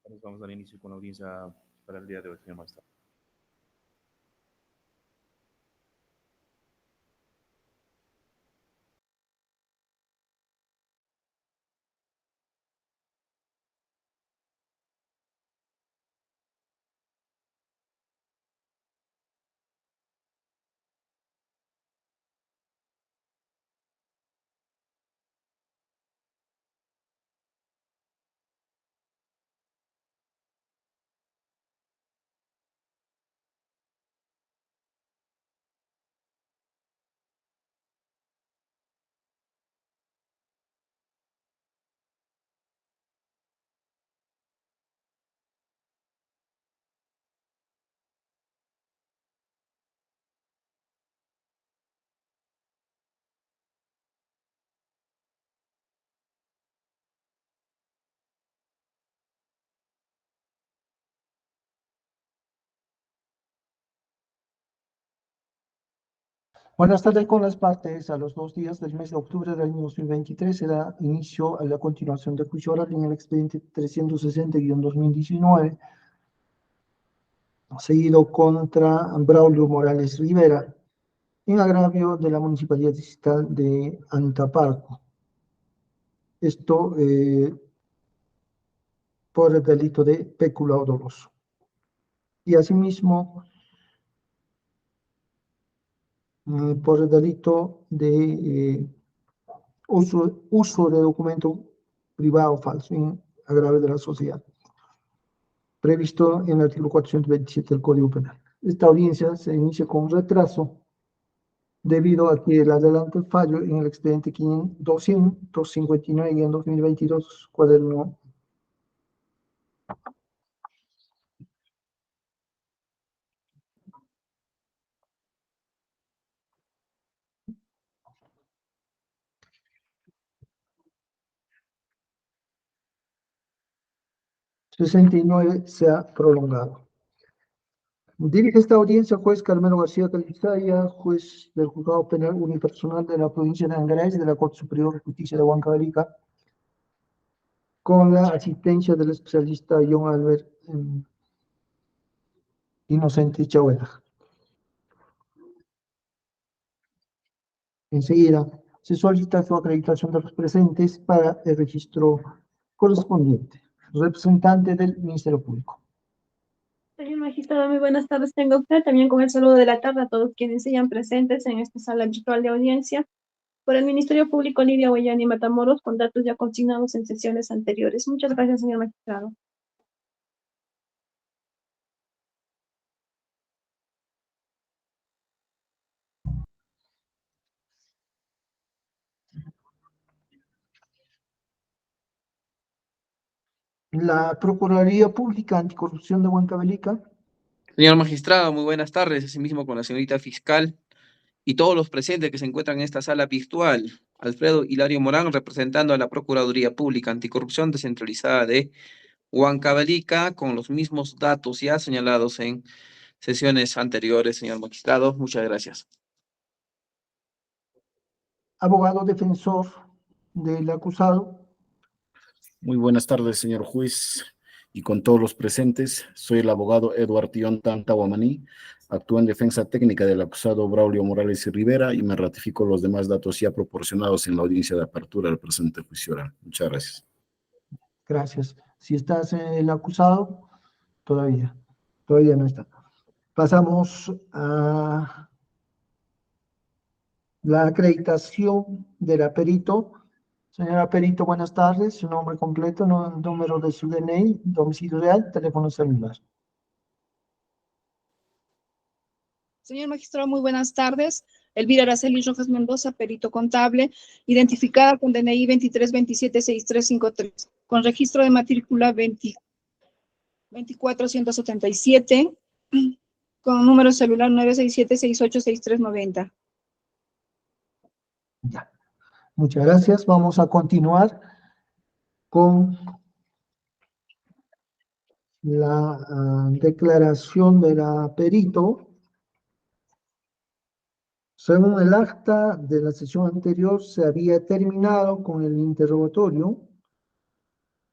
Nos vamos al inicio con la audiencia para el día de hoy, señor magistrado. Buenas tardes con las partes. A los 2 días del mes de octubre del año 2023 se da inicio a la continuación de juicio oral en el expediente 360-2019, seguido contra Braulio Morales Rivera, en agravio de la Municipalidad Distrital de Antaparco. Esto por el delito de peculado doloso. Y asimismo, por el delito de uso de documento privado falso en agravio de la sociedad, previsto en el artículo 427 del Código Penal. Esta audiencia se inicia con retraso debido a que el adelanto fallo en el expediente 259-2022, cuaderno 69 se ha prolongado. Dirige esta audiencia juez Carmelo García Calizaya, juez del Juzgado Penal Unipersonal de la provincia de Angarayes de la Corte Superior de Justicia de Huancavelica, con la asistencia del especialista John Albert Inocente Chahuela. Enseguida se solicita su acreditación de los presentes para el registro correspondiente. Representante del Ministerio Público. Señor magistrado, muy buenas tardes. Tengo usted también con el saludo de la tarde a todos quienes sean presentes en esta sala virtual de audiencia por el Ministerio Público Lidia Huellani Matamoros, con datos ya consignados en sesiones anteriores. Muchas gracias, señor magistrado. La Procuraduría Pública Anticorrupción de Huancavelica. Señor magistrado, muy buenas tardes, asimismo con la señorita fiscal y todos los presentes que se encuentran en esta sala virtual. Alfredo Hilario Morán, representando a la Procuraduría Pública Anticorrupción Descentralizada de Huancavelica, con los mismos datos ya señalados en sesiones anteriores, señor magistrado. Muchas gracias. Abogado defensor del acusado. Muy buenas tardes, señor juez, y con todos los presentes. Soy el abogado Eduardo Tion Tantahuamaní, actúo en defensa técnica del acusado Braulio Morales y Rivera y me ratifico los demás datos ya proporcionados en la audiencia de apertura del presente juicio oral. Muchas gracias. Gracias. Si estás el acusado, todavía no está. Pasamos a la acreditación de la perito. Señora perito, buenas tardes. Su nombre completo, número de su DNI, domicilio real, teléfono celular. Señor magistrado, muy buenas tardes. Elvira Araceli Rojas Mendoza, perito contable, identificada con DNI 23276353, con registro de matrícula 24177, con número celular 967686390. Ya. Muchas gracias. Vamos a continuar con la declaración de la perito. Según el acta de la sesión anterior, se había terminado con el interrogatorio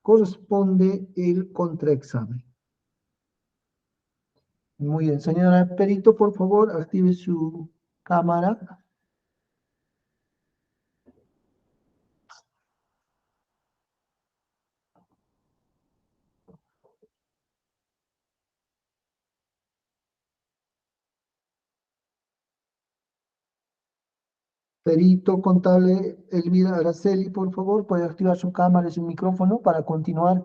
corresponde el contraexamen. Muy bien, señora Perito, por favor, active su cámara. Perito contable Elvira Araceli, por favor, puede activar su cámara y su micrófono para continuar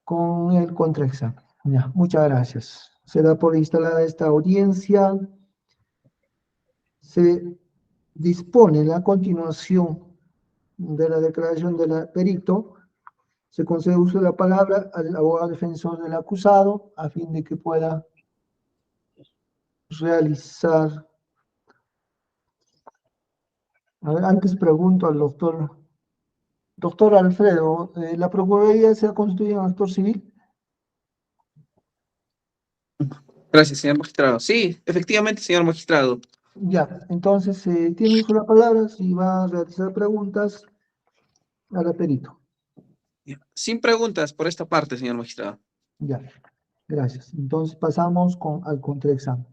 con el contraexamen. Ya, muchas gracias. Se da por instalada esta audiencia. Se dispone la continuación de la declaración del perito. Se concede uso de la palabra al abogado defensor del acusado a fin de que pueda realizar. A ver, antes pregunto al doctor Alfredo, ¿la Procuraduría se ha constituido en actor civil? Gracias, señor magistrado. Sí, efectivamente, señor magistrado. Ya, entonces tiene uso de la palabra si va a realizar preguntas a la perito. Sin preguntas por esta parte, señor magistrado. Ya, gracias. Entonces pasamos al contraexamen.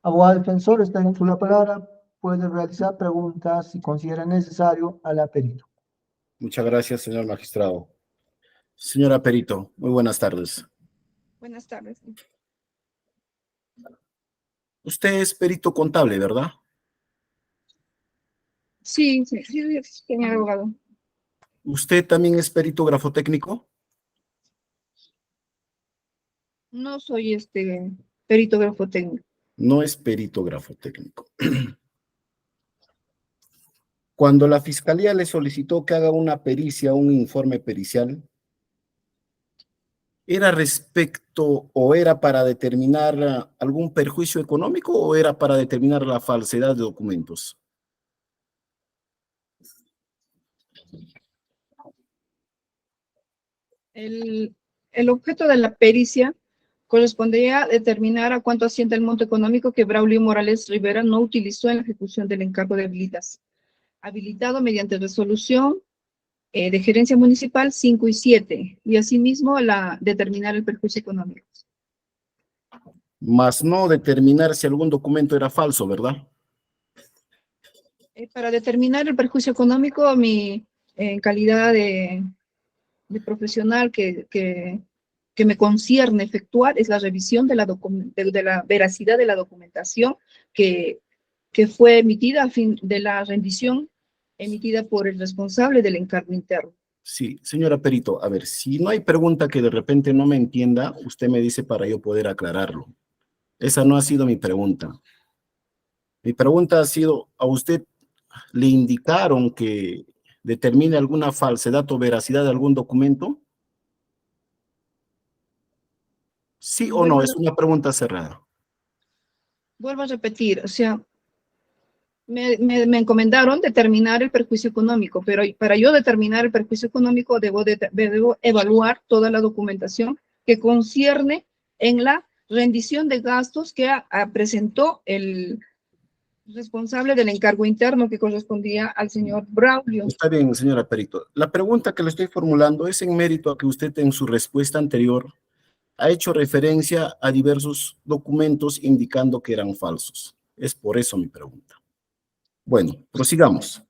Abogado defensor, está en uso de la palabra, puede realizar preguntas si considera necesario a la perito. Muchas gracias, señor magistrado. Señora Perito, muy buenas tardes. Buenas tardes. Usted es perito contable, ¿verdad? Sí, señor abogado. ¿Usted también es perito grafotécnico? No soy perito grafotécnico. No es perito grafotécnico. Cuando la fiscalía le solicitó que haga una pericia, un informe pericial, ¿era respecto o era para determinar algún perjuicio económico o era para determinar la falsedad de documentos? El objeto de la pericia correspondería a determinar a cuánto asciende el monto económico que Braulio Morales Rivera no utilizó en la ejecución del encargo de habilitación, habilitado mediante resolución de gerencia municipal 5 y 7, y asimismo determinar el perjuicio económico. Más no determinar si algún documento era falso, ¿verdad? Para determinar el perjuicio económico, en calidad de profesional que me concierne efectuar es la revisión de la veracidad de la documentación que fue emitida a fin de la rendición emitida por el responsable del encargo interno. Sí, señora Perito, a ver, si no hay pregunta que de repente no me entienda, usted me dice para yo poder aclararlo. Esa no ha sido mi pregunta. Mi pregunta ha sido, ¿a usted le indicaron que determine alguna falsedad o veracidad de algún documento? ¿Sí o no? Es una pregunta cerrada. Vuelvo a repetir, o sea, me encomendaron determinar el perjuicio económico, pero para yo determinar el perjuicio económico debo evaluar toda la documentación que concierne en la rendición de gastos que presentó el responsable del encargo interno que correspondía al señor Braulio. Está bien, señora Perito. La pregunta que le estoy formulando es en mérito a que usted en su respuesta anterior ha hecho referencia a diversos documentos indicando que eran falsos. Es por eso mi pregunta. Bueno, prosigamos.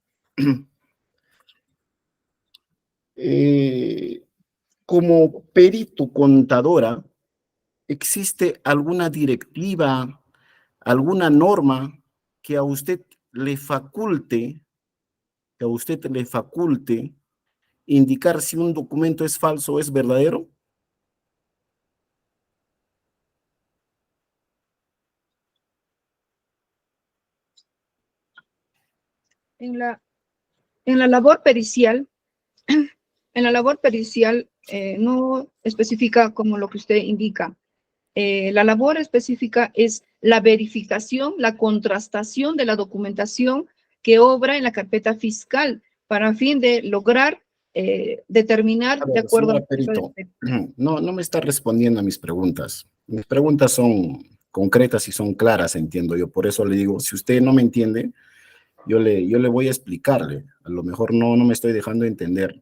Como perito contadora, ¿existe alguna directiva, alguna norma que a usted le faculte, indicar si un documento es falso o es verdadero? En la labor pericial, no especifica como lo que usted indica. La labor específica es la verificación, la contrastación de la documentación que obra en la carpeta fiscal para fin de lograr determinar A ver, de acuerdo señora Perito, no me está respondiendo a mis preguntas. Mis preguntas son concretas y son claras, entiendo yo. Por eso le digo, si usted no me entiende, yo le voy a explicarle. A lo mejor no me estoy dejando entender.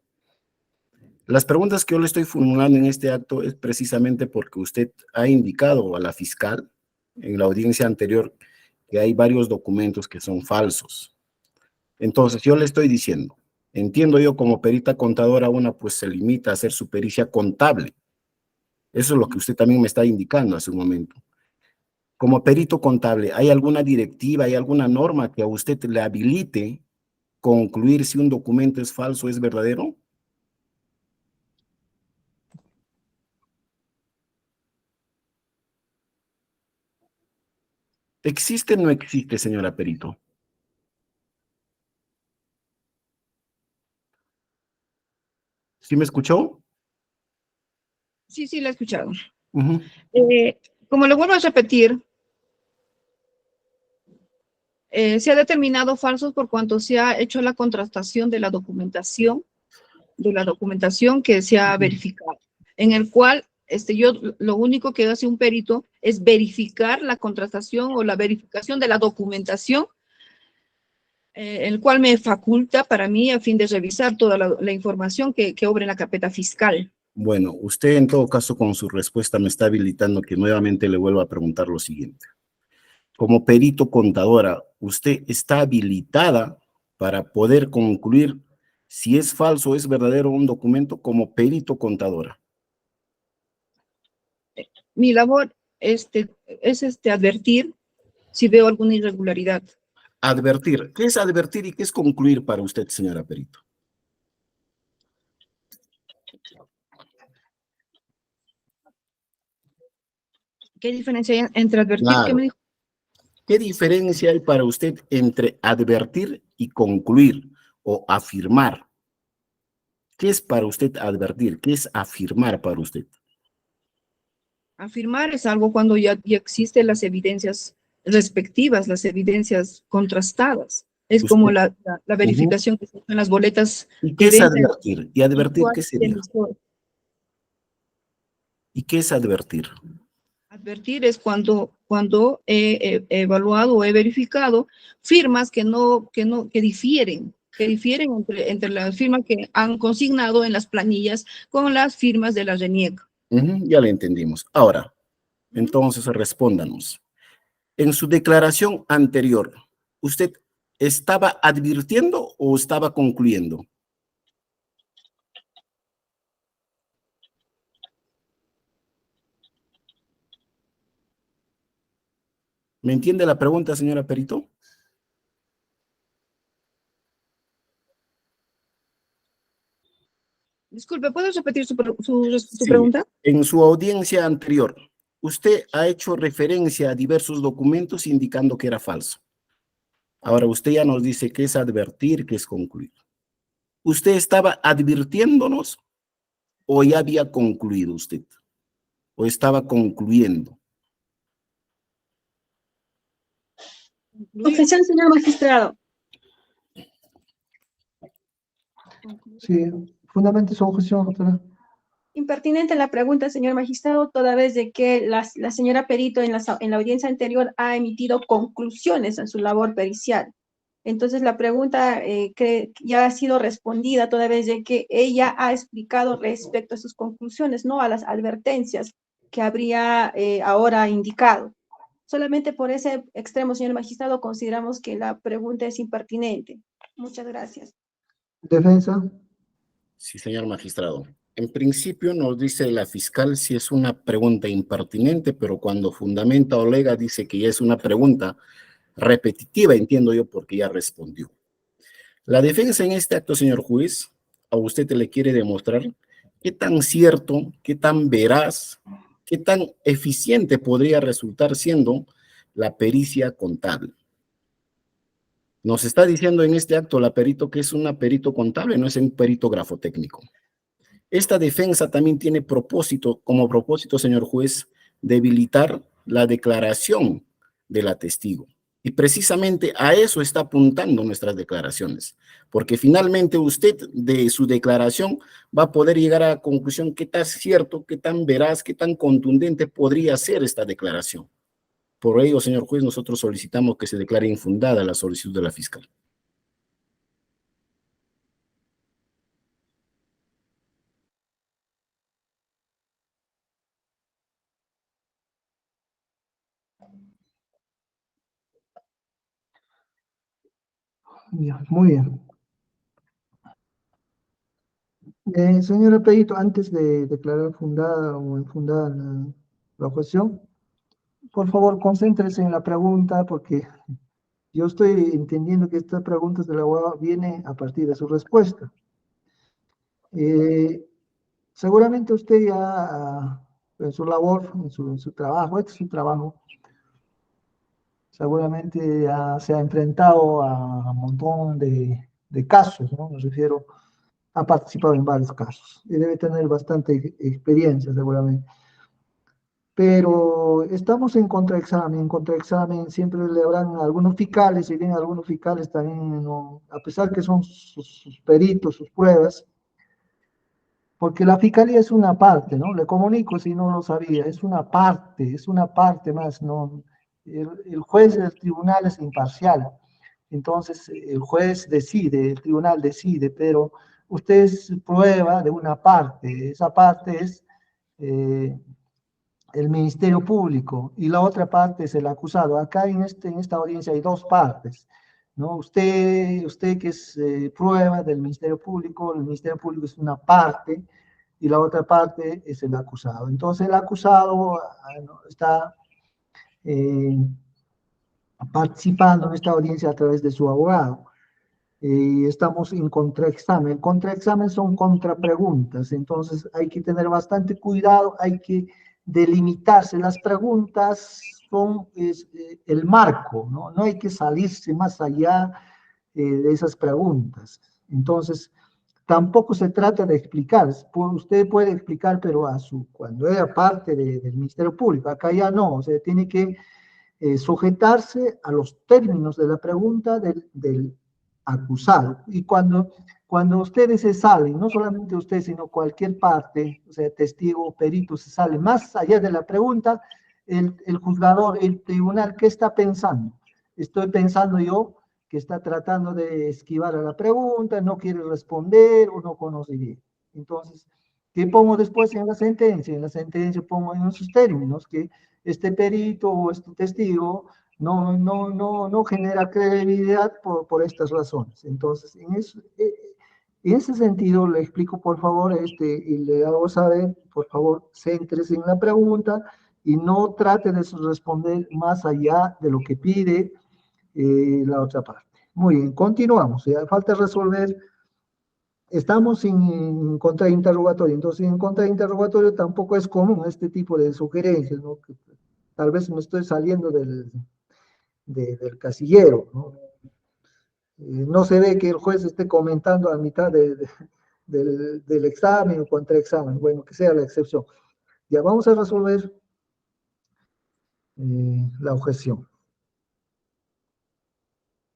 Las preguntas que yo le estoy formulando en este acto es precisamente porque usted ha indicado a la fiscal en la audiencia anterior que hay varios documentos que son falsos. Entonces, yo le estoy diciendo, entiendo yo como perita contadora, una pues se limita a hacer su pericia contable. Eso es lo que usted también me está indicando hace un momento. Como perito contable, ¿hay alguna directiva, hay alguna norma que a usted le habilite concluir si un documento es falso o es verdadero? ¿Existe o no existe, señora perito? ¿Sí me escuchó? Sí, sí, la he escuchado. Ujú. Como lo vuelvo a repetir, se ha determinado falsos por cuanto se ha hecho la contrastación de la documentación que se ha verificado, en el cual yo lo único que hace un perito es verificar la contrastación o la verificación de la documentación, el cual me faculta para mí a fin de revisar toda la información que obra en la carpeta fiscal. Bueno, usted en todo caso con su respuesta me está habilitando que nuevamente le vuelva a preguntar lo siguiente. Como perito contadora, ¿usted está habilitada para poder concluir si es falso o es verdadero un documento como perito contadora? Mi labor es advertir si veo alguna irregularidad. Advertir. ¿Qué es advertir y qué es concluir para usted, señora perito? ¿Qué diferencia hay entre advertir? Claro. ¿Qué me dijo? ¿Qué diferencia hay para usted entre advertir y concluir o afirmar? ¿Qué es para usted advertir? ¿Qué es afirmar para usted? Afirmar es algo cuando ya existen las evidencias respectivas, las evidencias contrastadas. Es como la verificación que se hace en las boletas. ¿Y qué es advertir? ¿Y advertir qué sería? ¿Y qué es advertir? Advertir es cuando he evaluado o he verificado firmas que difieren entre las firmas que han consignado en las planillas con las firmas de la RENIEC. Ya le entendimos. Ahora, entonces respóndanos. En su declaración anterior, ¿usted estaba advirtiendo o estaba concluyendo? ¿Me entiende la pregunta, señora perito? Disculpe, ¿puedes repetir su Sí. pregunta? En su audiencia anterior, usted ha hecho referencia a diversos documentos indicando que era falso. Ahora usted ya nos dice que es advertir, que es concluir. ¿Usted estaba advirtiéndonos o ya había concluido usted? ¿O estaba concluyendo? Objeción, señor magistrado. Sí, fundamente su objeción, doctora. Impertinente la pregunta, señor magistrado, toda vez de que la señora perito en la audiencia anterior ha emitido conclusiones en su labor pericial. Entonces, la pregunta que ya ha sido respondida toda vez de que ella ha explicado respecto a sus conclusiones, no a las advertencias que habría ahora indicado. Solamente por ese extremo, señor magistrado, consideramos que la pregunta es impertinente. Muchas gracias. Defensa. Sí, señor magistrado. En principio nos dice la fiscal si es una pregunta impertinente, pero cuando fundamenta o alega dice que ya es una pregunta repetitiva, entiendo yo, porque ya respondió. La defensa en este acto, señor juez, a usted le quiere demostrar qué tan cierto, qué tan veraz, qué tan eficiente podría resultar siendo la pericia contable. Nos está diciendo en este acto la perito que es una perito contable, no es un perito grafotécnico. Esta defensa también tiene como propósito, señor juez, debilitar la declaración de la testigo. Y precisamente a eso está apuntando nuestras declaraciones, porque finalmente usted de su declaración va a poder llegar a la conclusión qué tan cierto, qué tan veraz, qué tan contundente podría ser esta declaración. Por ello, señor juez, nosotros solicitamos que se declare infundada la solicitud de la fiscal. Ya, muy bien. Señora Pellito, antes de declarar fundada o infundada la objeción, por favor, concéntrese en la pregunta, porque yo estoy entendiendo que estas preguntas de la abogada vienen a partir de su respuesta. Seguramente usted ya, en su labor, en su trabajo, este es su trabajo, seguramente ya se ha enfrentado a un montón de casos, ¿no? Me refiero, ha participado en varios casos y debe tener bastante experiencia, seguramente. Pero estamos en contraexamen siempre le habrán algunos fiscales, y bien algunos fiscales también, ¿no? A pesar que son sus peritos, sus pruebas, porque la fiscalía es una parte, ¿no? Le comunico si no lo sabía, es una parte más, ¿no? El juez del tribunal es imparcial, entonces el juez decide, el tribunal decide, pero usted es prueba de una parte, esa parte es eh, el Ministerio Público y la otra parte es el acusado. Acá en esta audiencia hay dos partes, ¿no? Usted que es prueba del Ministerio Público, el Ministerio Público es una parte y la otra parte es el acusado. Entonces el acusado no, está participando en esta audiencia a través de su abogado. Estamos en contraexamen. Contraexamen son contrapreguntas, entonces hay que tener bastante cuidado, hay que delimitarse. Las preguntas son el marco, ¿no? No hay que salirse más allá de esas preguntas. Entonces, tampoco se trata de explicar. Usted puede explicar, pero cuando era parte del Ministerio Público, acá ya no, o sea, tiene que sujetarse a los términos de la pregunta del acusado. Y cuando ustedes se salen, no solamente usted, sino cualquier parte, o sea, testigo o perito, se sale más allá de la pregunta, el juzgador, el tribunal, ¿qué está pensando? Estoy pensando yo que está tratando de esquivar a la pregunta, no quiere responder o no conoce bien. Entonces, ¿qué pongo después en la sentencia? En la sentencia pongo en esos términos que este perito o este testigo no genera credibilidad por estas razones. Entonces, en ese sentido, le explico, por favor, y le hago saber, por favor, céntrese en la pregunta y no trate de responder más allá de lo que pide la otra parte. Muy bien, continuamos. Ya falta resolver. Estamos en contrainterrogatorio, entonces en contrainterrogatorio tampoco es común este tipo de sugerencias, ¿no? Que tal vez me estoy saliendo del casillero, ¿no? No se ve que el juez esté comentando a mitad del examen o contraexamen, bueno, que sea la excepción. Ya vamos a resolver la objeción.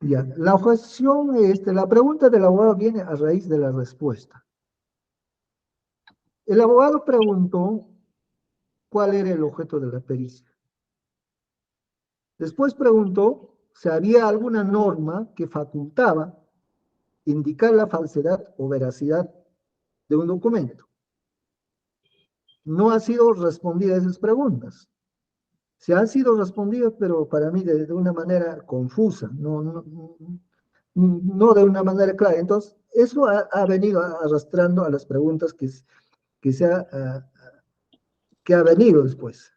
Ya, la objeción, la pregunta del abogado viene a raíz de la respuesta. El abogado preguntó cuál era el objeto de la pericia. Después preguntó si había alguna norma que facultaba indicar la falsedad o veracidad de un documento. No ha sido respondida esas preguntas. Se han sido respondidas, pero para mí de una manera confusa, no de una manera clara. Entonces, eso ha venido arrastrando a las preguntas que ha venido después.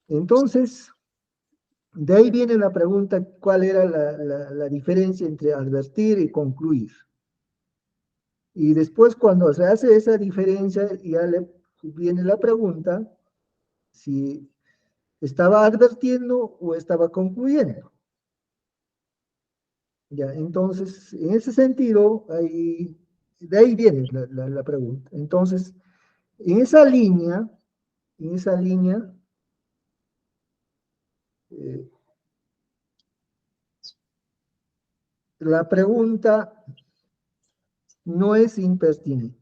Entonces, de ahí viene la pregunta, ¿cuál era la diferencia entre advertir y concluir? Y después, cuando se hace esa diferencia, ya viene la pregunta si estaba advirtiendo o estaba concluyendo. Ya, entonces, en ese sentido, de ahí viene la pregunta. Entonces, en esa línea, eh, la pregunta no es impertinente.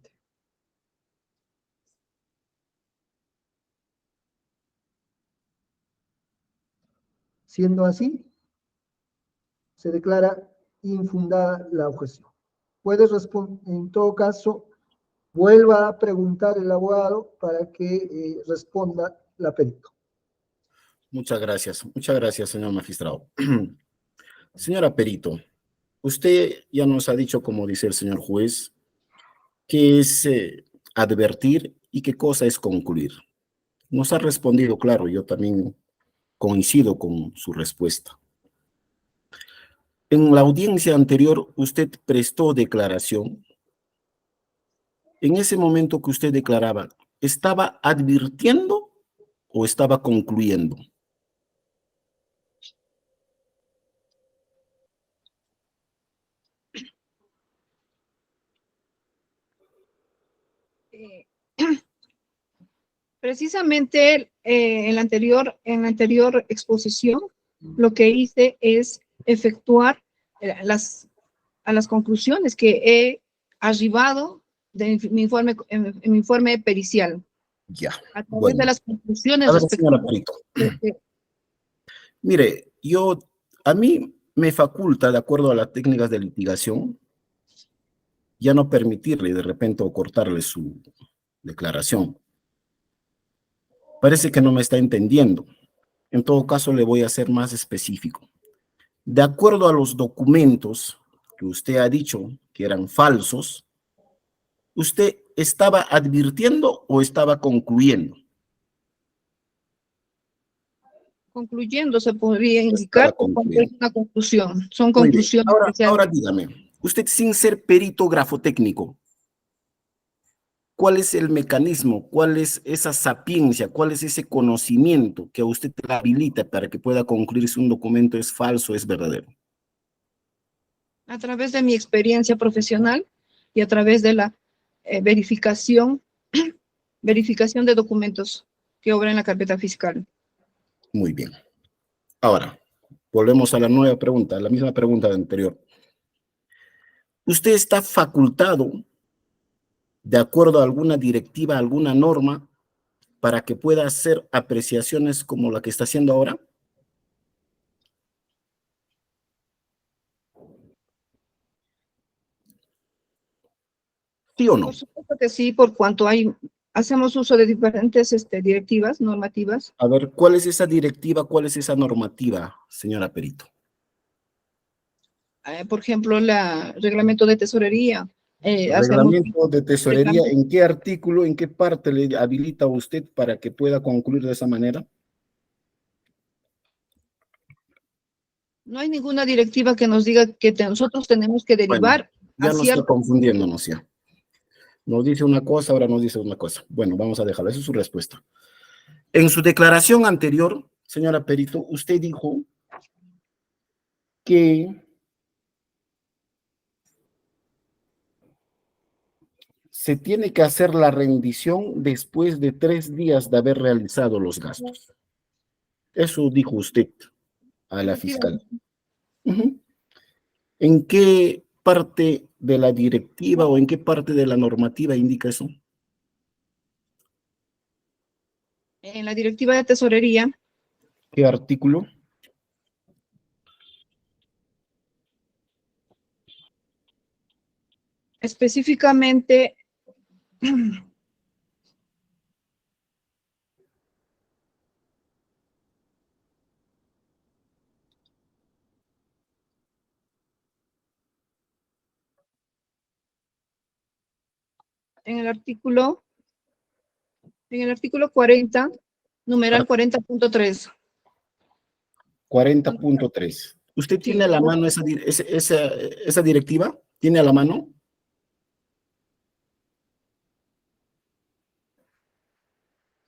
Siendo así, se declara infundada la objeción. Puede responder, en todo caso, vuelva a preguntar el abogado para que responda la perito. Muchas gracias, señor magistrado. Señora Perito, usted ya nos ha dicho, como dice el señor juez, qué es advertir y qué cosa es concluir. Nos ha respondido, claro, yo también coincido con su respuesta. En la audiencia anterior, usted prestó declaración. En ese momento que usted declaraba, ¿estaba advirtiendo o estaba concluyendo? Eh, Precisamente en la anterior exposición, lo que hice es efectuar a las conclusiones que he arribado de en mi informe pericial. Ya, A través bueno. de las conclusiones A ver, respecto señora Perito. Mire, a mí me faculta, de acuerdo a las técnicas de litigación, ya no permitirle de repente o cortarle su declaración. Parece que no me está entendiendo. En todo caso, le voy a ser más específico. De acuerdo a los documentos que usted ha dicho que eran falsos, ¿usted estaba advirtiendo o estaba concluyendo? concluyendo, se podría indicar Estaba cuando es concluyendo. una conclusión. Son Muy bien. conclusiones que se Ahora han- dígame, usted sin ser perito grafotécnico, ¿cuál es el mecanismo? ¿Cuál es esa sapiencia? ¿Cuál es ese conocimiento que a usted le habilita para que pueda concluir si un documento es falso o es verdadero? a través de mi experiencia profesional y a través de la verificación de documentos que obra en la carpeta fiscal. Muy bien. Ahora, volvemos a la nueva pregunta, la misma pregunta anterior. ¿Usted está facultado, de acuerdo a alguna directiva, alguna norma, para que pueda hacer apreciaciones como la que está haciendo ahora? ¿Sí o no? Por supuesto que sí, por cuanto hacemos uso de diferentes directivas normativas. A ver, ¿cuál es esa directiva, cuál es esa normativa, señora Perito? Por ejemplo, el reglamento de tesorería. Hacemos Reglamento de tesorería, reglamento. ¿en qué artículo, en qué parte le habilita a usted para que pueda concluir de esa manera? No hay ninguna directiva que nos diga que nosotros tenemos que Bueno, derivar ya a nos está cierto. confundiéndonos ya. Nos dice una cosa, ahora nos dice una cosa. Bueno, vamos a dejarla, esa es su respuesta. En su declaración anterior, señora Perito, usted dijo que se tiene que hacer la rendición después de 3 días de haber realizado los gastos. Eso dijo usted a la fiscal. Ujú. ¿En qué parte de la directiva o en qué parte de la normativa indica eso? En la directiva de tesorería, ¿Qué artículo? específicamente, en el artículo 40, numeral 40.3. 40.3. ¿Usted Sí, tiene a la mano esa directiva? ¿Tiene a la mano?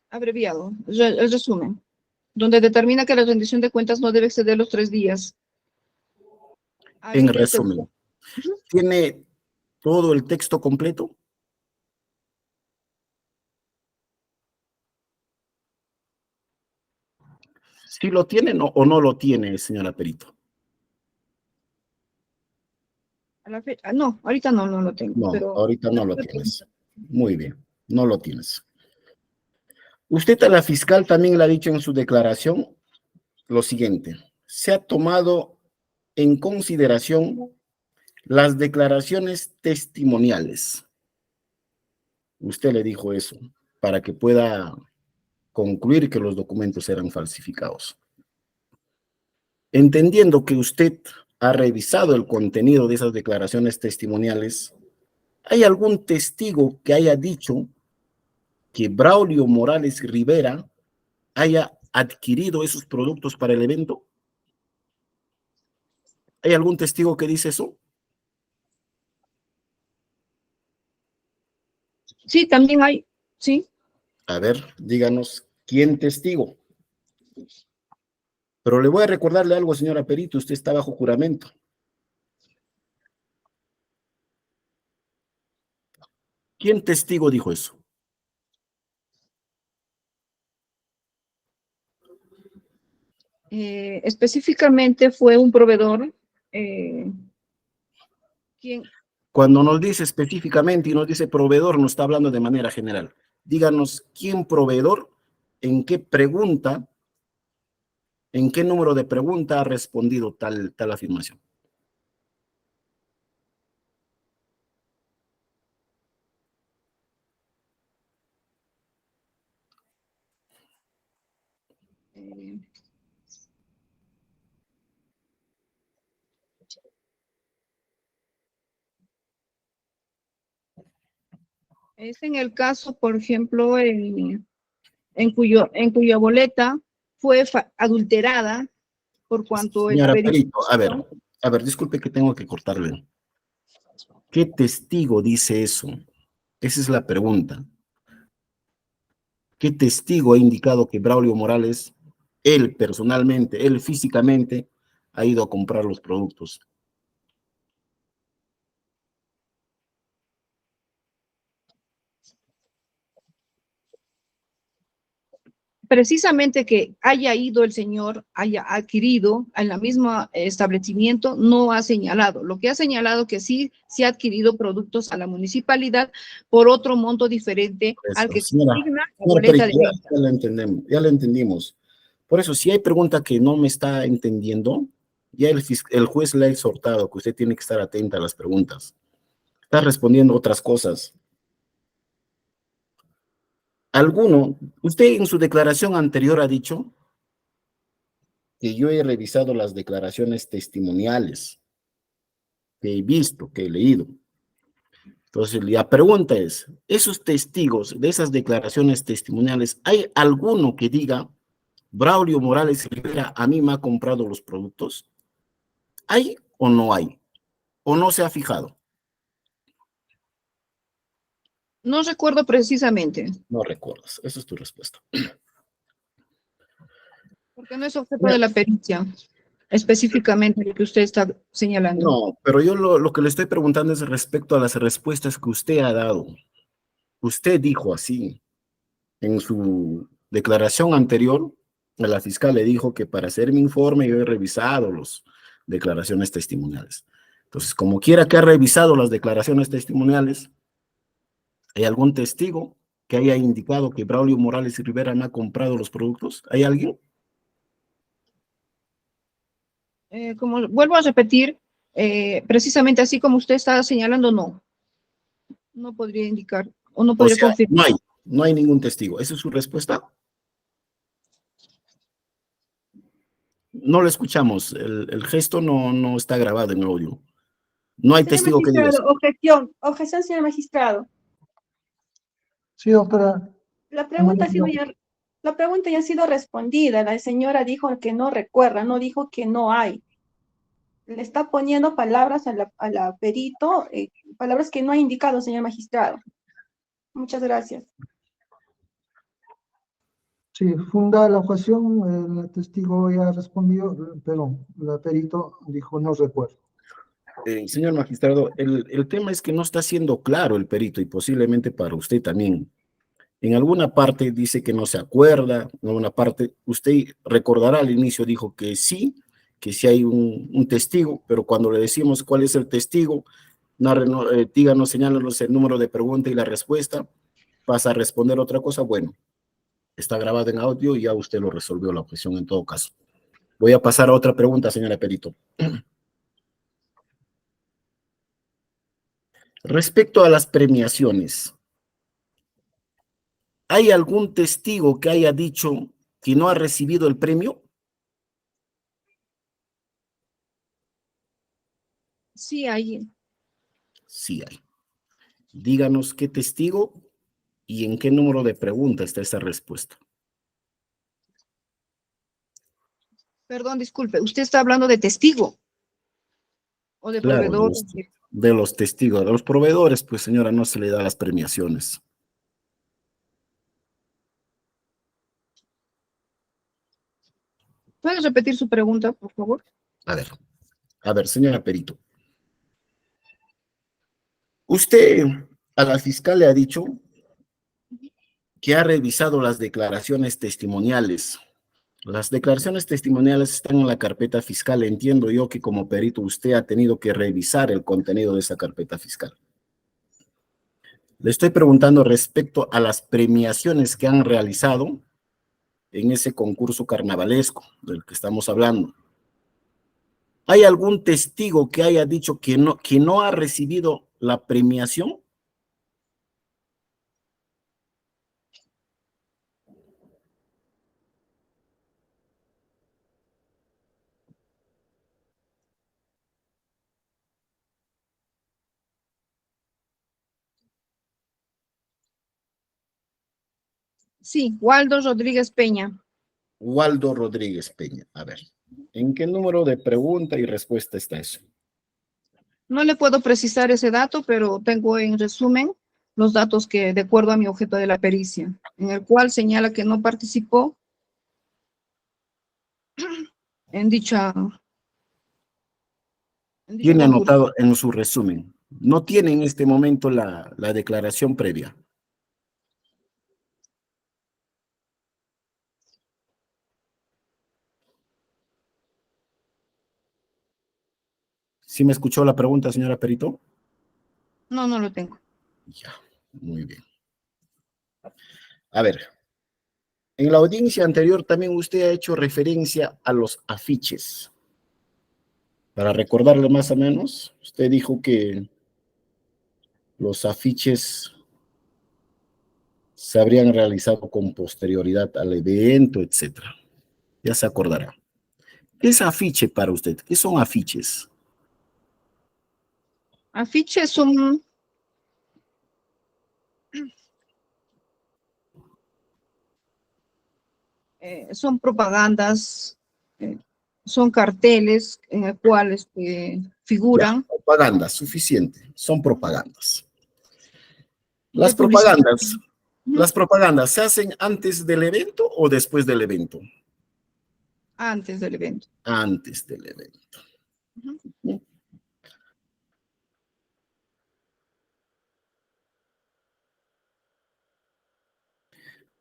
abreviado, el resumen, donde determina que la rendición de cuentas no debe exceder los 3 días. En Hábiles de- resumen, ¿tiene todo el texto completo? ¿Sí lo tiene o no lo tiene, señora Perito? no, ahorita no lo tengo, No, pero ahorita no lo tienes. Muy bien, no lo tienes. Usted a la fiscal también le ha dicho en su declaración lo siguiente: se ha tomado en consideración las declaraciones testimoniales. Usted le dijo eso para que pueda concluir que los documentos eran falsificados. Entendiendo que usted ha revisado el contenido de esas declaraciones testimoniales, ¿hay algún testigo que haya dicho que Braulio Morales Rivera haya adquirido esos productos para el evento? ¿Hay algún testigo que dice eso? Sí, también hay, sí. A ver, díganos, ¿quién testigo? Pero le voy a recordarle algo, señora Perito, usted está bajo juramento. ¿Quién testigo dijo eso? Específicamente fue un proveedor, quien, Cuando nos dice específicamente y nos dice proveedor, nos está hablando de manera general. Díganos, ¿quién proveedor, en qué pregunta, en qué número de pregunta ha respondido tal afirmación? eh, es en el caso, por ejemplo, en cuya boleta fue adulterada por cuanto el Señora perito. Perito, a ver, disculpe que tengo que cortarle. ¿Qué testigo dice eso? Esa es la pregunta. ¿Qué testigo ha indicado que Braulio Morales, él personalmente, él físicamente, ha ido a comprar los productos? Precisamente que haya ido el señor, haya adquirido en la misma establecimiento, no ha señalado. Lo que ha señalado que sí se ha adquirido productos a la municipalidad por otro monto diferente al que Señora consigna la Perito, boleta de venta. ya lo entendemos, ya lo entendimos. Por eso, si hay pregunta que no me está entendiendo, ya el juez le ha exhortado que usted tiene que estar atenta a las preguntas. Está respondiendo otras cosas. Usted en su declaración anterior ha dicho que yo he revisado las declaraciones testimoniales, que he visto, que he leído. Entonces, la pregunta es, esos testigos de esas declaraciones testimoniales, ¿hay alguno que diga, Braulio Morales Rivera a mí me ha comprado los productos? ¿Hay o no hay? ¿O no se ha fijado? No recuerdo precisamente, No recuerdas, esa es tu respuesta. porque no es objeto de la pericia, específicamente lo que usted está señalando. No, pero yo lo que le estoy preguntando es respecto a las respuestas que usted ha dado. Usted dijo así, en su declaración anterior, a la fiscal le dijo que para hacer mi informe yo he revisado las declaraciones testimoniales. Entonces, como quiera que ha revisado las declaraciones testimoniales, ¿hay algún testigo que haya indicado que Braulio Morales y Rivera me ha comprado los productos? ¿Hay alguien? Como vuelvo a repetir, precisamente así como usted está señalando, no podría indicar o no O podría sea, confirmar. no hay ningún testigo. ¿Esa es su respuesta? No lo escuchamos. El gesto no está grabado en audio. No hay Señor testigo que diga eso. magistrado, objeción, señor magistrado. Sí, doctora. La pregunta ya ha sido respondida. La señora dijo que no recuerda, no dijo que no hay. Le está poniendo palabras a la perito, palabras que no ha indicado, señor magistrado. Muchas gracias. Sí, funda la objeción, el testigo ya respondió, pero la perito dijo no recuerdo. Señor magistrado, el tema es que no está siendo claro el perito y posiblemente para usted también. En alguna parte dice que no se acuerda, en alguna parte, usted recordará al inicio, dijo que sí hay un testigo, pero cuando le decimos cuál es el testigo, díganos, señálanos el número de pregunta y la respuesta, pasa a responder otra cosa. Bueno, está grabado en audio y ya usted lo resolvió la objeción en todo caso. Voy a pasar a otra pregunta, señora perito. Respecto a las premiaciones, ¿Hay algún testigo que haya dicho que no ha recibido el premio? Sí, hay. Sí hay. Díganos qué testigo y en qué número de pregunta está esa respuesta. Perdón, disculpe, ¿usted está hablando de testigo o de Claro, proveedor? de los testigos, de los proveedores, pues señora, no se le da las premiaciones. ¿Puede repetir su pregunta, por favor? A ver, señora Perito. Usted a la fiscal le ha dicho que ha revisado las declaraciones testimoniales. Las declaraciones testimoniales están en la carpeta fiscal. Entiendo yo que como perito usted ha tenido que revisar el contenido de esa carpeta fiscal. Le estoy preguntando respecto a las premiaciones que han realizado en ese concurso carnavalesco del que estamos hablando. ¿Hay algún testigo que haya dicho que no ha recibido la premiación? Sí, Waldo Rodríguez Peña. Waldo Rodríguez Peña. A ver, ¿en qué número de pregunta y respuesta está eso? No le puedo precisar ese dato, pero tengo en resumen los datos que, de acuerdo a mi objeto de la pericia, en el cual señala que no participó en dicha Tiene concurso. anotado en su resumen. No tiene en este momento la declaración previa. ¿Sí me escuchó la pregunta, señora Perito? No, no lo tengo. Ya, muy bien. A ver, en la audiencia anterior también usted ha hecho referencia a los afiches. Para recordarle más o menos, usted dijo que los afiches se habrían realizado con posterioridad al evento, etc. Ya se acordará. ¿Qué es afiche para usted? ¿Qué son afiches? Afiches son son propagandas, son carteles en el cual figuran. Ya, propaganda, suficiente. Son propagandas. De publicidad. Las propagandas, ¿se hacen antes del evento o después del evento? Antes del evento. Antes del evento.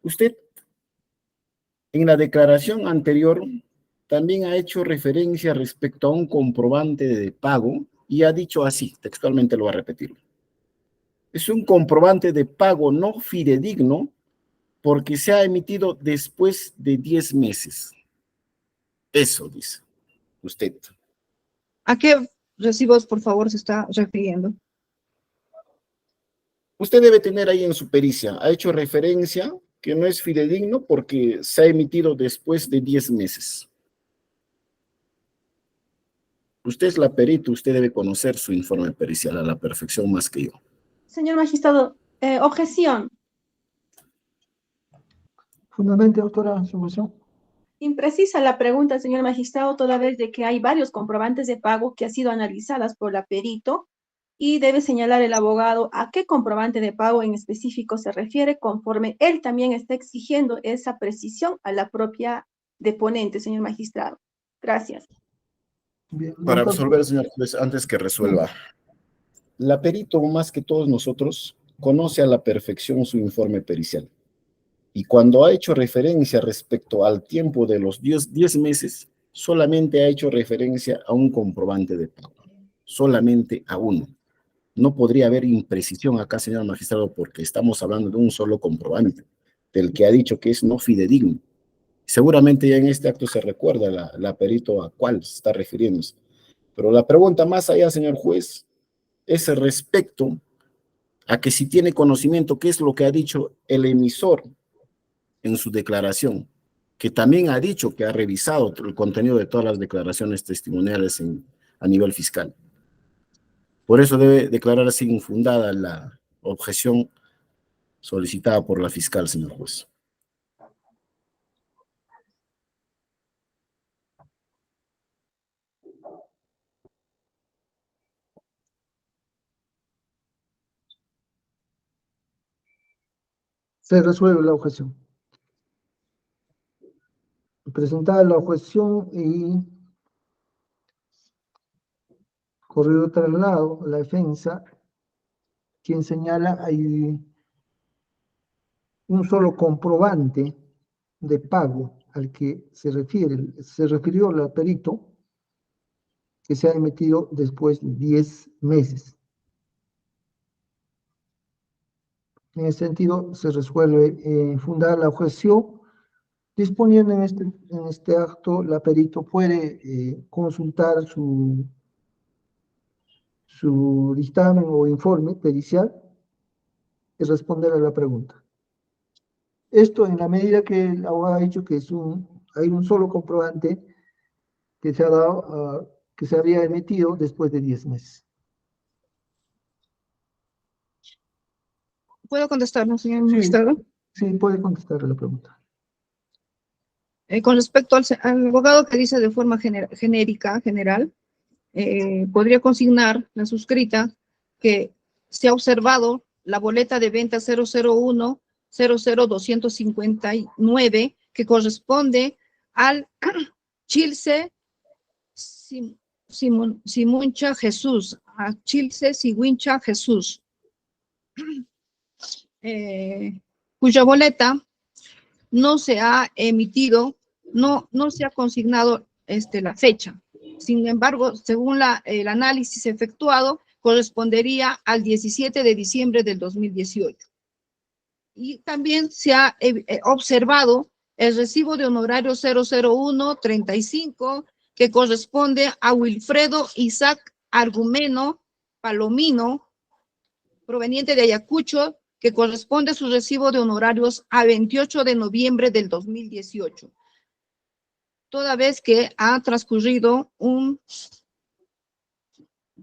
Usted, en la declaración anterior, también ha hecho referencia respecto a un comprobante de pago y ha dicho así, textualmente lo voy a repetir. Es un comprobante de pago no fidedigno porque se ha emitido después de 10 meses. Eso dice usted. ¿A qué recibos, por favor, se está refiriendo? Usted debe tener ahí en su pericia, ha hecho referencia que no es fidedigno porque se ha emitido después de 10 meses. Usted es la perito, usted debe conocer su informe pericial a la perfección más que yo. Señor magistrado, objeción. Fundamente, doctora, su moción. Imprecisa la pregunta, señor magistrado, toda vez de que hay varios comprobantes de pago que han sido analizadas por la perito y debe señalar el abogado a qué comprobante de pago en específico se refiere, conforme él también está exigiendo esa precisión a la propia deponente, señor magistrado. Gracias. Bien, Para doctor. absolver, señor juez, antes que resuelva, la perito, más que todos nosotros, conoce a la perfección su informe pericial. Y cuando ha hecho referencia respecto al tiempo de los 10 meses, solamente ha hecho referencia a un comprobante de pago. Solamente a uno. No podría haber imprecisión acá, señor magistrado, porque estamos hablando de un solo comprobante, del que ha dicho que es no fidedigno. Seguramente ya en este acto se recuerda la perito a cuál se está refiriéndose. Pero la pregunta más allá, señor juez, es respecto a que si tiene conocimiento qué es lo que ha dicho el emisor en su declaración, que también ha dicho que ha revisado el contenido de todas las declaraciones testimoniales a nivel fiscal. Por eso debe declarar así infundada la objeción solicitada por la fiscal, señor juez. Se resuelve la objeción. Presentada la objeción y corrido traslado, la defensa, quien señala hay un solo comprobante de pago al que se refirió el perito, que se ha emitido después de 10 meses. En ese sentido, se resuelve fundar la objeción, disponiendo en este acto, la perito puede consultar su dictamen o informe pericial y responder a la pregunta. Esto en la medida que el abogado ha dicho que hay un solo comprobante que se ha dado, que se había emitido después de 10 meses. ¿Puedo contestarlo, señor magistrado? Sí, puede contestar la pregunta. Con respecto al abogado que dice de forma genérica, general, podría consignar la suscrita que se ha observado la boleta de venta 001-00259 que corresponde al Chilce Simuncha Jesús, a Chilce Siwincha Jesús, cuya boleta no se ha emitido, no se ha consignado la fecha. Sin embargo, según el análisis efectuado, correspondería al 17 de diciembre del 2018. Y también se ha observado el recibo de honorario 001-35, que corresponde a Wilfredo Isaac Argumeno Palomino, proveniente de Ayacucho, que corresponde a su recibo de honorarios a 28 de noviembre del 2018. Toda vez que ha transcurrido un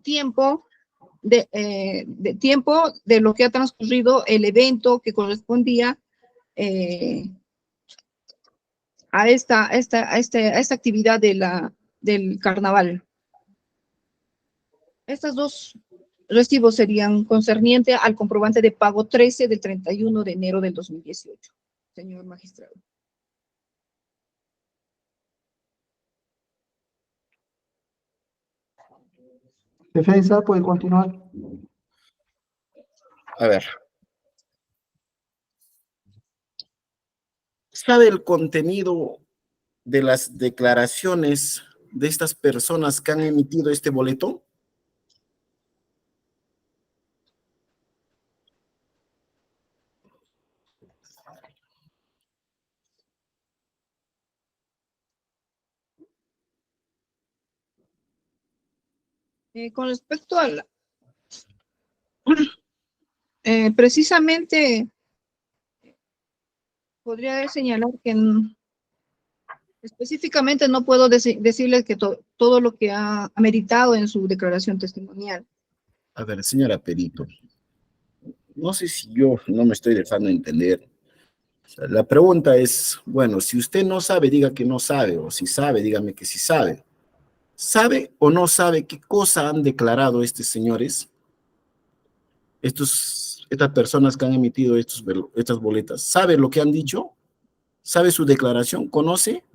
tiempo de lo que ha transcurrido el evento que correspondía a esta actividad del carnaval. Estos dos recibos serían concernientes al comprobante de pago 13 del 31 de enero del 2018, señor magistrado. Defensa, puede continuar. A ver. ¿Sabe el contenido de las declaraciones de estas personas que han emitido este boleto? Con respecto a precisamente podría señalar que específicamente no puedo decirles que todo lo que ha meritado en su declaración testimonial. A ver, señora perito, no sé si yo no me estoy dejando entender. O sea, la pregunta es, bueno, si usted no sabe, diga que no sabe, o si sabe, dígame que sí sabe. ¿Sabe o no sabe qué cosa han declarado estos señores? Estas personas que han emitido estas boletas. ¿Sabe lo que han dicho? ¿Sabe su declaración? ¿Conoce?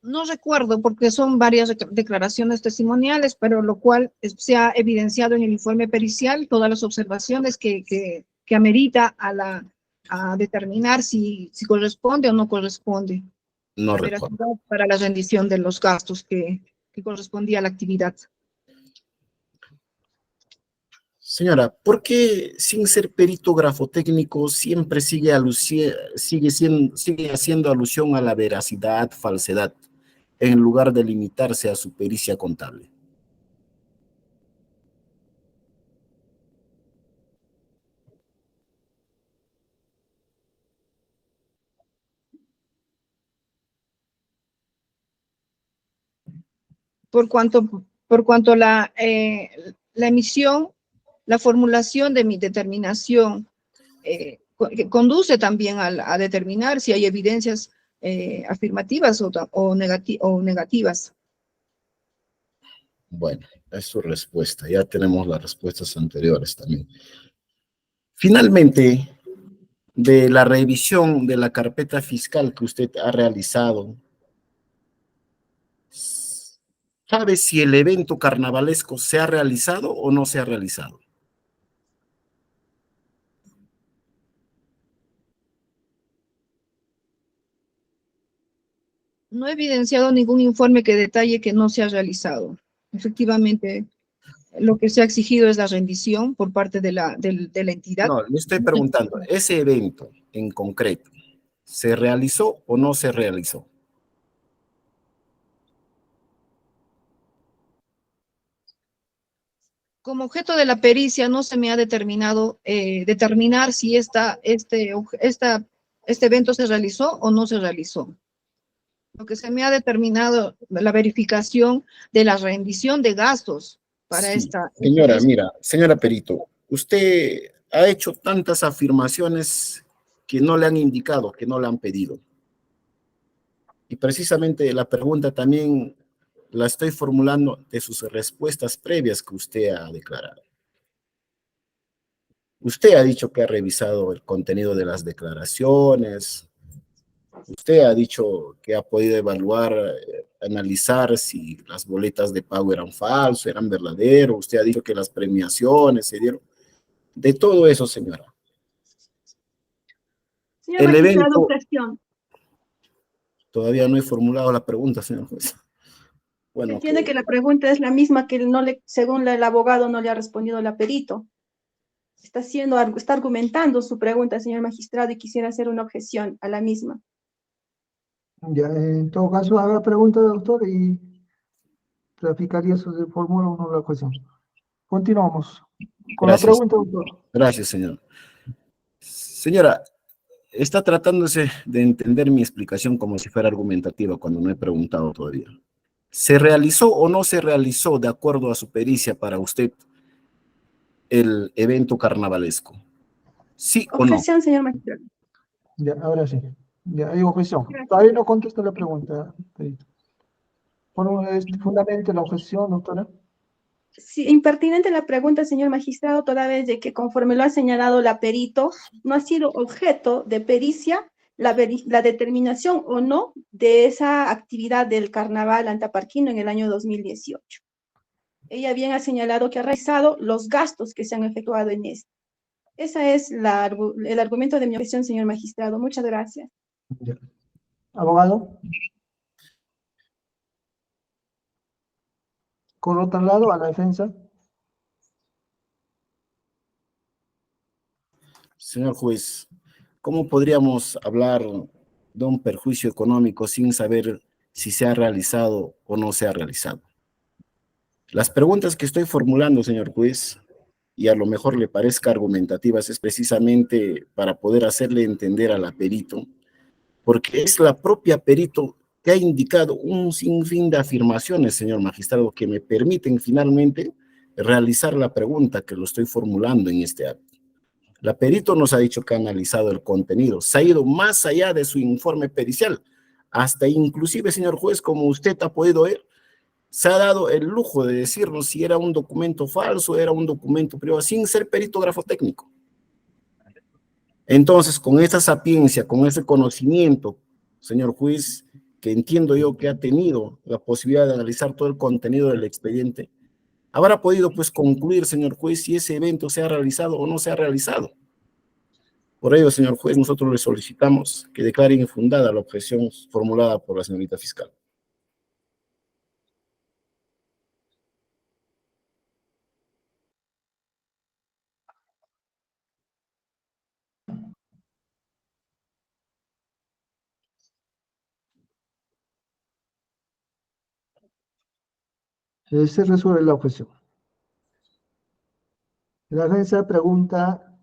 No recuerdo porque son varias declaraciones testimoniales, pero lo cual se ha evidenciado en el informe pericial, todas las observaciones que amerita a determinar si corresponde o no corresponde. No La recuerdo. veracidad para la rendición de los gastos que correspondía a la actividad. Señora, ¿por qué sin ser perito grafotécnico siempre sigue haciendo alusión a la veracidad, falsedad, en lugar de limitarse a su pericia contable? por cuanto la emisión, la formulación de mi determinación que conduce también a determinar si hay evidencias afirmativas o negativas. Bueno, es su respuesta. Ya tenemos las respuestas anteriores también. Finalmente, de la revisión de la carpeta fiscal que usted ha realizado, ¿sabe si el evento carnavalesco se ha realizado o no se ha realizado? No he evidenciado ningún informe que detalle que no se ha realizado. Efectivamente, lo que se ha exigido es la rendición por parte de la entidad. No, le estoy preguntando, ¿ese evento en concreto se realizó o no se realizó? Como objeto de la pericia no se me ha determinado determinar si este evento se realizó o no se realizó. Lo que se me ha determinado la verificación de la rendición de gastos para Sí, señora, esta. mira, señora Perito, usted ha hecho tantas afirmaciones que no le han indicado, que no le han pedido. Y precisamente la pregunta también la estoy formulando de sus respuestas previas que usted ha declarado. Usted ha dicho que ha revisado el contenido de las declaraciones, usted ha dicho que ha podido evaluar, analizar si las boletas de pago eran falsas, eran verdaderas, usted ha dicho que las premiaciones se dieron. De todo eso, señora. Señor El magistrado, evento, cuestión. todavía no he formulado la pregunta, señor juez. Se Bueno, entiende que la pregunta es la misma que según el abogado no le ha respondido la perito. Está argumentando su pregunta, señor magistrado, y quisiera hacer una objeción a la misma. Ya, en todo caso, haga la pregunta, doctor, y clarificaría si se formula o no la cuestión. Continuamos con la gracias. pregunta, doctor. Gracias, señor. Señora, está tratándose de entender mi explicación como si fuera argumentativa cuando no he preguntado todavía. ¿Se realizó o no se realizó, de acuerdo a su pericia, para usted el evento carnavalesco? ¿Sí o no? Objeción, señor magistrado. Ya, ahora sí. Ya hay objeción. Gracias. Todavía no contesta la pregunta, perito. Bueno, es fundamental la objeción, doctora. Sí, impertinente la pregunta, señor magistrado, toda vez de que conforme lo ha señalado la perito, no ha sido objeto de pericia la determinación o no de esa actividad del carnaval antaparquino en el año 2018. Ella bien ha señalado que ha realizado los gastos que se han efectuado en este. Ese es el argumento de mi objeción, señor magistrado. Muchas gracias. Ya. Abogado. Con otro lado, a la defensa. Señor juez, ¿cómo podríamos hablar de un perjuicio económico sin saber si se ha realizado o no se ha realizado? Las preguntas que estoy formulando, señor juez, y a lo mejor le parezca argumentativas, es precisamente para poder hacerle entender a la perito, porque es la propia perito que ha indicado un sinfín de afirmaciones, señor magistrado, que me permiten finalmente realizar la pregunta que lo estoy formulando en este acto. La perito nos ha dicho que ha analizado el contenido, se ha ido más allá de su informe pericial, hasta inclusive, señor juez, como usted ha podido ver, se ha dado el lujo de decirnos si era un documento falso, era un documento privado, sin ser peritógrafo técnico. Entonces, con esa sapiencia, con ese conocimiento, señor juez, que entiendo yo que ha tenido la posibilidad de analizar todo el contenido del expediente, habrá podido pues concluir, señor juez, si ese evento se ha realizado o no se ha realizado. Por ello, señor juez, nosotros le solicitamos que declare infundada la objeción formulada por la señorita fiscal. Se resuelve la objeción. La defensa pregunta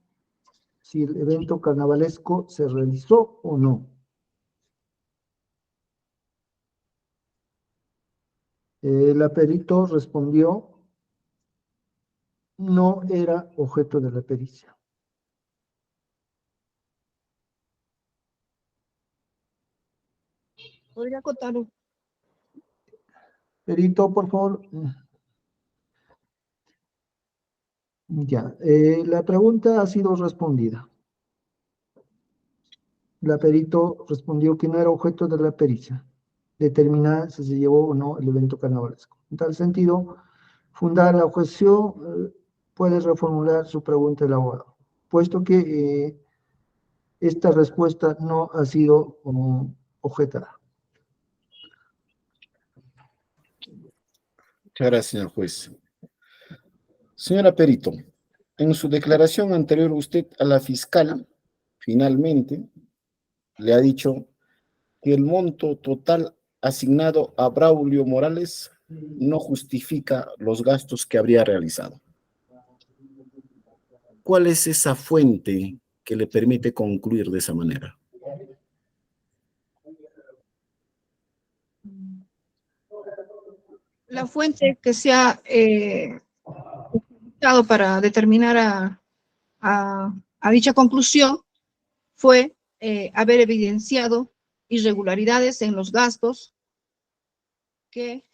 si el evento carnavalesco se realizó o no. La perito respondió, no era objeto de la pericia. ¿Podría acotarlo? Perito, por favor. Ya, la pregunta ha sido respondida. La perito respondió que no era objeto de la pericia determinar si se llevó o no el evento carnavalesco. En tal sentido, fundada la objeción, puede reformular su pregunta el abogado, puesto que esta respuesta no ha sido objetada. Muchas gracias, señor juez. Señora Perito, en su declaración anterior, usted a la fiscal, finalmente, le ha dicho que el monto total asignado a Braulio Morales no justifica los gastos que habría realizado. ¿Cuál es esa fuente que le permite concluir de esa manera? La fuente que se ha utilizado para determinar a dicha conclusión fue haber evidenciado irregularidades en los gastos que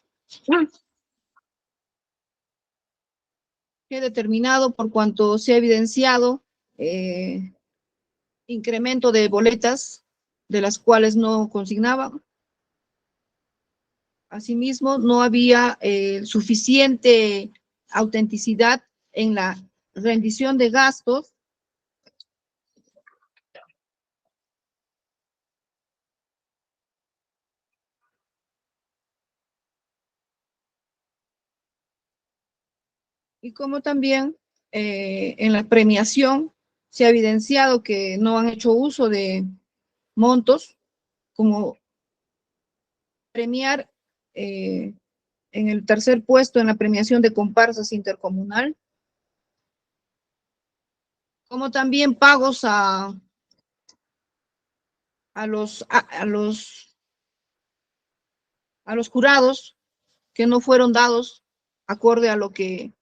he determinado por cuanto se ha evidenciado incremento de boletas de las cuales no consignaban. Asimismo, no había suficiente autenticidad en la rendición de gastos y como también en la premiación se ha evidenciado que no han hecho uso de montos como premiar en el tercer puesto en la premiación de comparsas intercomunal, como también pagos a los jurados que no fueron dados acorde a lo que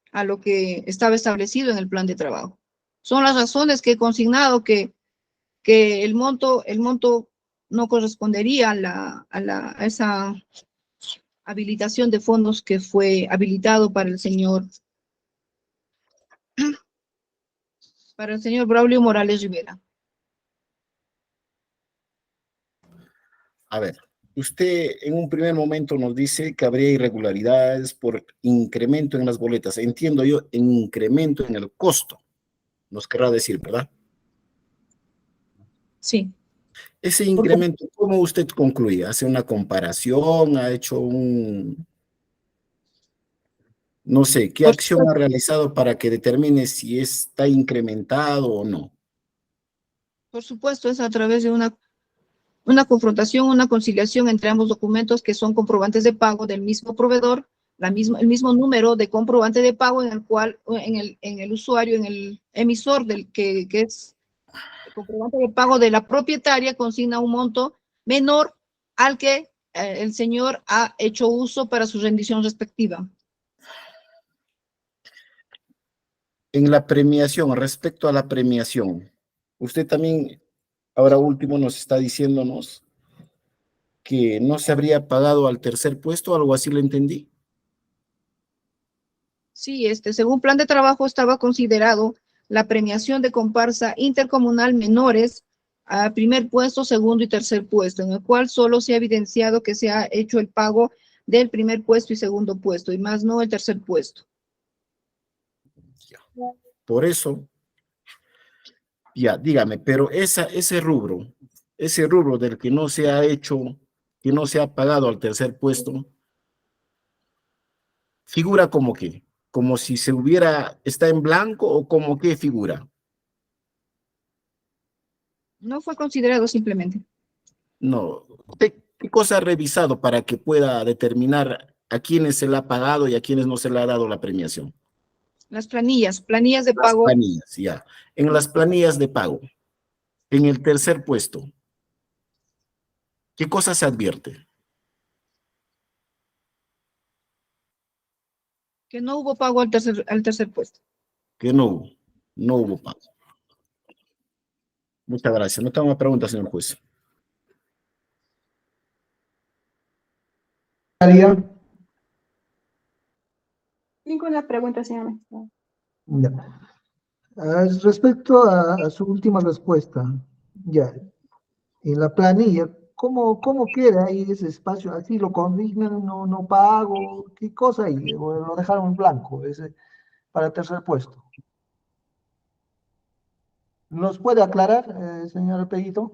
estaba establecido en el plan de trabajo. Son las razones que he consignado que el monto no correspondería a esa habilitación de fondos que fue habilitado para el señor Braulio Morales Rivera. A ver, usted en un primer momento nos dice que habría irregularidades por incremento en las boletas. Entiendo yo, en incremento en el costo, nos querrá decir, ¿verdad? Sí. Ese incremento, ¿cómo usted concluye? ¿Hace una comparación? ¿Ha hecho un... no sé, qué acción ha realizado para que determine si está incrementado o no? Por supuesto, es a través de una confrontación, una conciliación entre ambos documentos que son comprobantes de pago del mismo proveedor, el mismo número de comprobante de pago en el cual, en el usuario, en el emisor del que es el comprobante de pago de la propietaria consigna un monto menor al que el señor ha hecho uso para su rendición respectiva. En la premiación, respecto a la premiación, usted también, ahora último, nos está diciéndonos que no se habría pagado al tercer puesto, algo así le entendí. Sí, según plan de trabajo estaba considerado la premiación de comparsa intercomunal menores a primer puesto, segundo y tercer puesto, en el cual solo se ha evidenciado que se ha hecho el pago del primer puesto y segundo puesto, y más no el tercer puesto. Por eso, ya, dígame, pero ese rubro del que no se ha hecho, que no se ha pagado al tercer puesto, figura como qué, como si está en blanco o como qué figura. No fue considerado simplemente. No, ¿qué cosa ha revisado para que pueda determinar a quiénes se le ha pagado y a quiénes no se le ha dado la premiación? Las planillas de Las pago. planillas, ya. En las planillas de pago, en el tercer puesto, ¿qué cosa se advierte? Que no hubo pago al tercer puesto. Que no hubo pago. Muchas gracias. No tengo más preguntas, señor juez. María. Ninguna pregunta, señor magistrado. Ya. Respecto a su última respuesta, ya, en la planilla, ¿cómo queda ahí ese espacio? ¿Así lo consignan, no pago? ¿Qué cosa ahí? ¿O lo dejaron en blanco ese, para tercer puesto? ¿Nos puede aclarar, señor Peguito?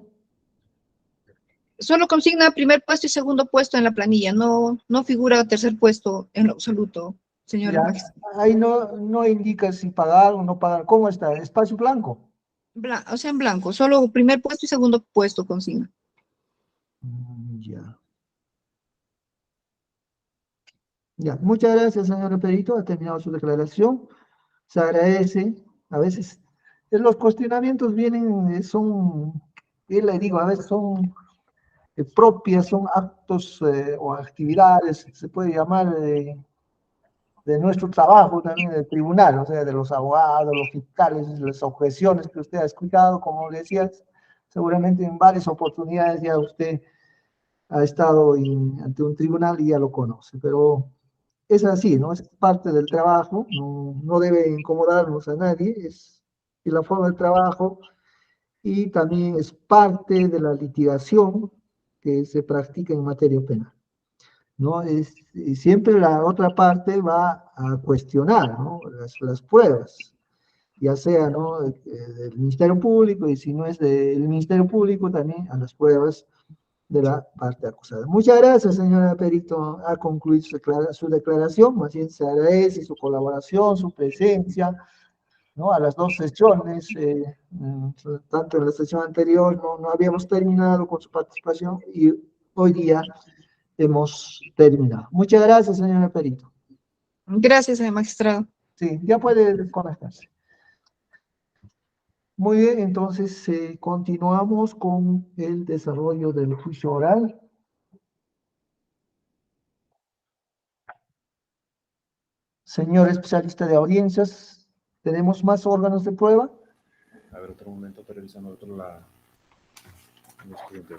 Solo consigna primer puesto y segundo puesto en la planilla, no figura tercer puesto en lo absoluto, señor Ya, magistrado. ahí no indica si pagar o no pagar. ¿Cómo está? ¿Espacio blanco? O sea, en blanco, solo primer puesto y segundo puesto consigna. Ya. Ya, muchas gracias, señor Perito. Ha terminado su declaración. Se agradece. A veces los cuestionamientos vienen, ¿qué le digo? A veces son propias, son actos o actividades, se puede llamar, de nuestro trabajo también del tribunal, o sea, de los abogados, los fiscales, las objeciones que usted ha escuchado, como le decía, seguramente en varias oportunidades ya usted ha estado ante un tribunal y ya lo conoce, pero es así, ¿no? Es parte del trabajo, no debe incomodarnos a nadie, es la forma del trabajo y también es parte de la litigación que se practica en materia penal, ¿no? Y siempre la otra parte va a cuestionar, ¿no? Las pruebas, ya sea, ¿no? Del Ministerio Público, y si no es del Ministerio Público, también a las pruebas de la parte acusada. Muchas gracias, señora Perito. Ha concluido su declaración. Más bien se agradece su colaboración, su presencia, ¿no? A las dos sesiones, tanto en la sesión anterior no habíamos terminado con su participación y hoy día hemos terminado. Muchas gracias, señora Perito. Gracias, señor magistrado. Sí, ya puede desconectarse. Muy bien, entonces continuamos con el desarrollo del juicio oral. Señor especialista de audiencias, ¿tenemos más órganos de prueba? A ver, otro momento, estoy revisando el expediente.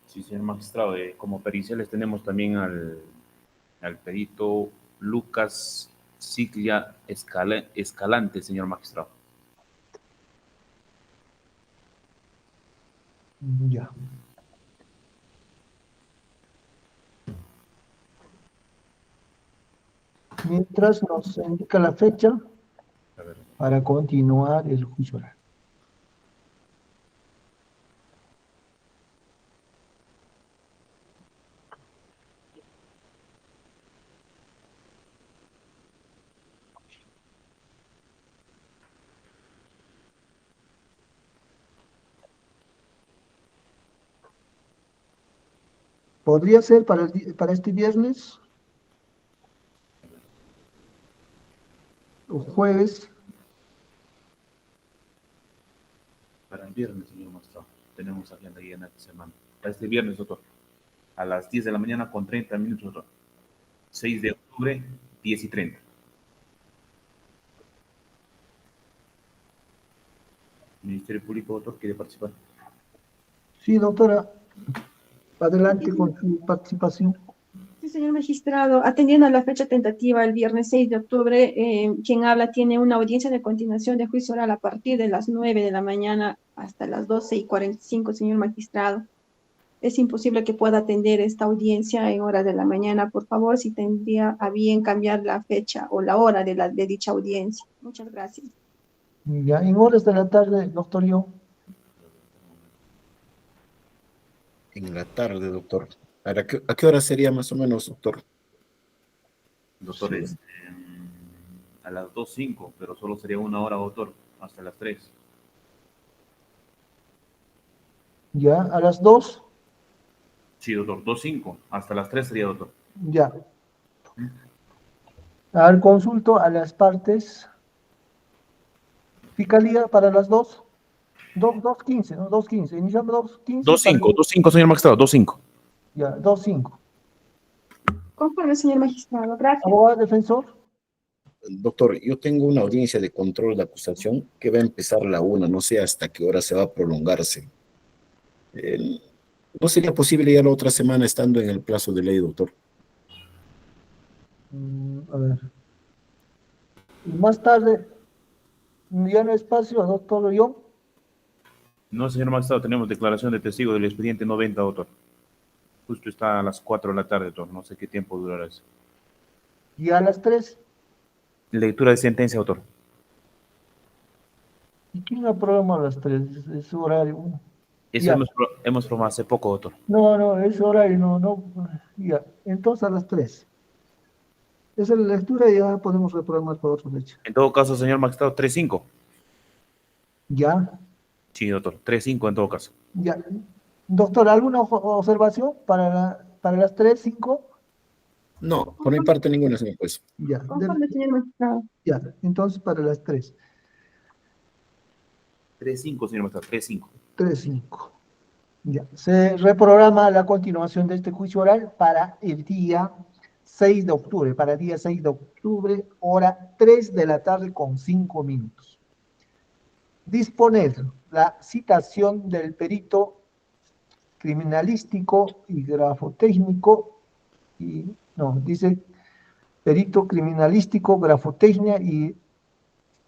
Sí, señor magistrado, como periciales tenemos también al perito Lucas Ciglia Escalante, señor magistrado. Ya. Mientras nos indica la fecha A ver, para continuar el juicio oral. ¿Podría ser para este viernes o jueves? para el viernes, señor magistrado, tenemos agenda ahí en esta semana. Para este viernes, doctor, a las 10 de la mañana con 30 minutos, doctor. 6 de octubre, 10:30. Ministerio Público, doctor, ¿quiere participar? Sí, doctora, adelante con su participación. Sí, señor magistrado, atendiendo a la fecha tentativa el viernes 6 de octubre, quien habla tiene una audiencia de continuación de juicio oral a partir de las 9 de la mañana hasta las 12:45, señor magistrado. Es imposible que pueda atender esta audiencia en horas de la mañana. Por favor, si tendría a bien cambiar la fecha o la hora de dicha audiencia. Muchas gracias. Ya, en horas de la tarde, doctor Yo. En la tarde, doctor. ¿A qué hora sería más o menos, doctor? Doctor, Sí. a las 2:05, pero solo sería una hora, doctor, hasta las 3. Ya, a las 2, Sí, doctor, 2:05, hasta las 3 sería, doctor. ya. Al consulto a las partes. Fiscalía para las 2, 2:15, ¿no? 2:15. Iniciamos 2:15 para 2:05, señor magistrado, 2:05. ya, 2:05. Conforme, señor magistrado. Gracias. Abogado defensor, Doctor, yo tengo una audiencia de control de acusación que va a empezar a la 1, no sé hasta qué hora se va a prolongarse. ¿No sería posible ya la otra semana estando en el plazo de ley, doctor? a ver. Y más tarde, ya no hay espacio, doctor León. No, señor magistrado, tenemos declaración de testigo del expediente 90, doctor. Justo está a las 4 de la tarde, doctor. No sé qué tiempo durará eso. Y a las 3. Lectura de sentencia, doctor. ¿Y quién aprueba a las 3? Es horario. Eso Ya. hemos probado hace poco, doctor. No, es horario, no. Ya. Entonces a las 3. Esa es la lectura y ya podemos reprogramar para otra fecha. En todo caso, señor magistrado, 3:05. Ya, Sí, doctor, 3:05 en todo caso. ya. Doctor, ¿alguna observación para las 3:05? No, por mi parte ninguna, señor juez. Ya, Conforme, señor magistrado. ya. Entonces para las 3. 3:05, señor magistrado, 3:05. 3:05. Ya. Se reprograma la continuación de este juicio oral para el día 6 de octubre, para el día 6 de octubre, hora 3 de la tarde con 5 minutos. Disponer la citación del perito criminalístico y grafotécnico, dice perito criminalístico, grafotecnia y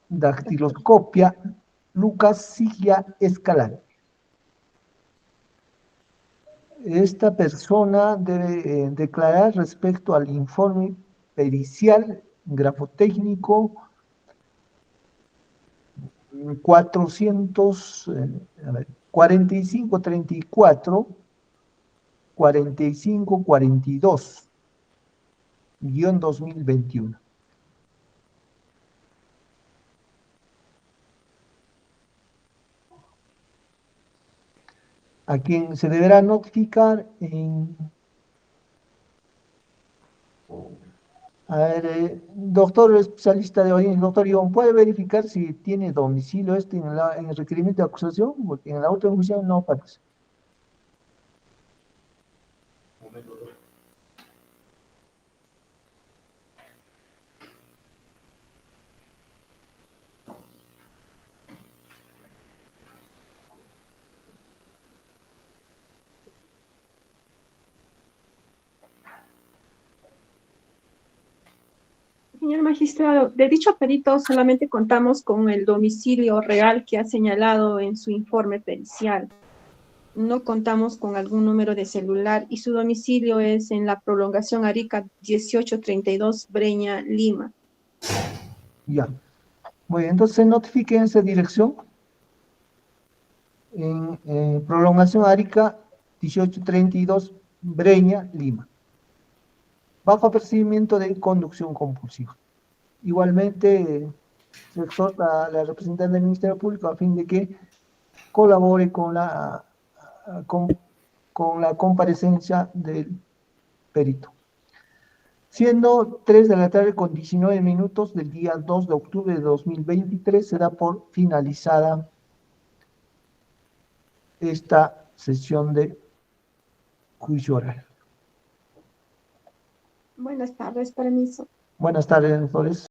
dactiloscopia, Lucas Sigia Escalante. Esta persona debe declarar respecto al informe pericial grafotécnico 4534 4542 2021. A quien se deberá notificar doctor especialista de audiencia, doctor Iván, ¿puede verificar si tiene domicilio en el requerimiento de acusación? Porque en la otra acusación no aparece. Señor magistrado, de dicho perito solamente contamos con el domicilio real que ha señalado en su informe pericial. No contamos con algún número de celular y su domicilio es en la prolongación Arica 1832, Breña, Lima. Ya. Muy bien, entonces se notifique en esa dirección. En prolongación Arica 1832, Breña, Lima. Bajo apercibimiento de conducción compulsiva. Igualmente, se exhorta a la representante del Ministerio Público a fin de que colabore con la comparecencia del perito. Siendo 3 de la tarde con 19 minutos del día 2 de octubre de 2023, se da por finalizada esta sesión de juicio oral. Buenas tardes, permiso. Buenas tardes, doctores.